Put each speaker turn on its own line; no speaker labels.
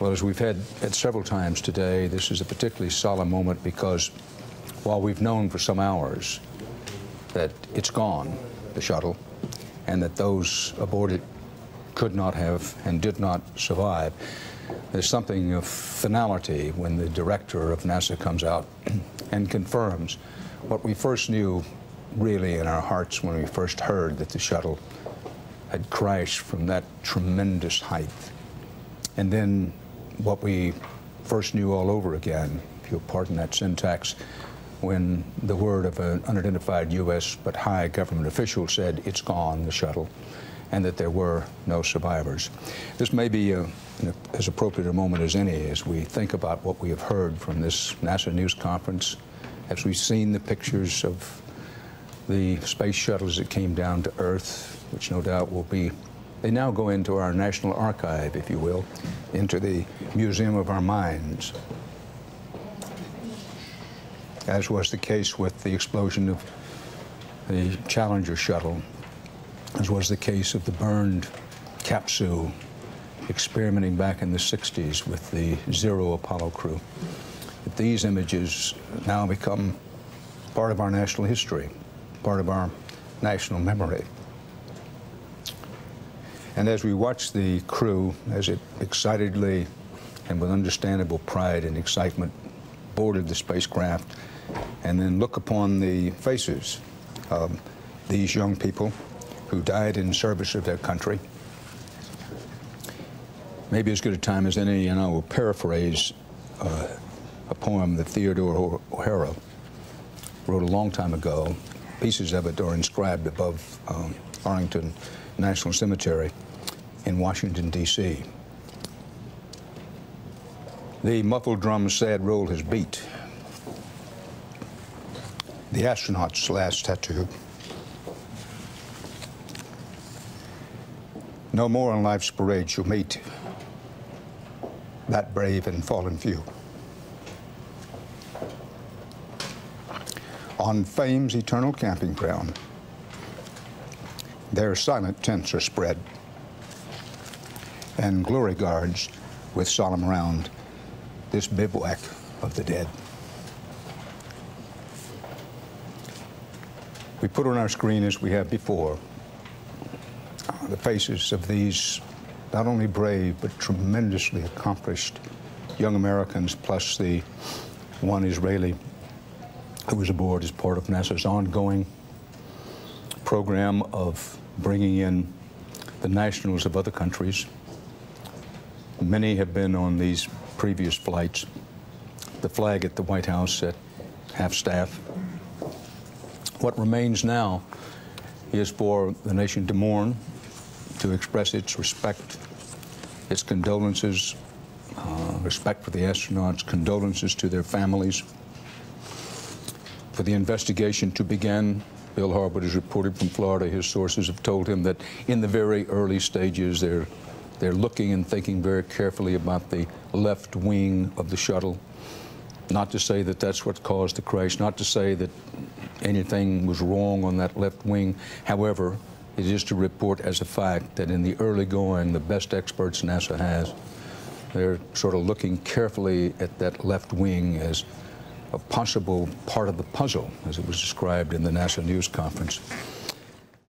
Well, as we've had several times today, this is a particularly solemn moment because while we've known for some hours that it's gone, the shuttle, and that those aboard it could not have and did not survive, there's something of finality when the director of NASA comes out and confirms what we first knew really in our hearts when we first heard that the shuttle had crashed from that tremendous height. And then what we first knew all over again, if you'll pardon that syntax, when the word of an unidentified U.S. but high government official said, it's gone, the shuttle, and that there were no survivors. This may be as appropriate a moment as any as we think about what we have heard from this NASA news conference, as we've seen the pictures of the space shuttles that came down to Earth, which no doubt will be, they now go into our national archive, if you will, into the museum of our minds, as was the case with the explosion of the Challenger shuttle, as was the case of the burned capsule experimenting back in the 60s with the Zero Apollo crew. But these images now become part of our national history, part of our national memory. And as we watch the crew, as it excitedly and with understandable pride and excitement boarded the spacecraft, and then look upon the faces of these young people who died in service of their country, maybe as good a time as any, and I will paraphrase a poem that Theodore O'Hara wrote a long time ago. Pieces of it are inscribed above Arlington National Cemetery in Washington, D.C. The muffled drum's sad roll has beat. The astronaut's last tattoo. No more on life's parade shall meet that brave and fallen few. On fame's eternal camping ground, their silent tents are spread, and glory guards with solemn round this bivouac of the dead. We put on our screen, as we have before, the faces of these not only brave but tremendously accomplished young Americans, plus the one Israeli who was aboard as part of NASA's ongoing program of bringing in the nationals of other countries. Many have been on these previous flights. The flag at the White House at half-staff. What remains now is for the nation to mourn, to express its respect, its condolences, respect for the astronauts, condolences to their families, for the investigation to begin. Bill Harbert has reported from Florida. His sources have told him that in the very early stages, they're looking and thinking very carefully about the left wing of the shuttle. Not to say that that's what caused the crash, not to say that anything was wrong on that left wing. However, it is to report as a fact that in the early going, the best experts NASA has, they're sort of looking carefully at that left wing as a possible part of the puzzle, as it was described in the NASA news conference.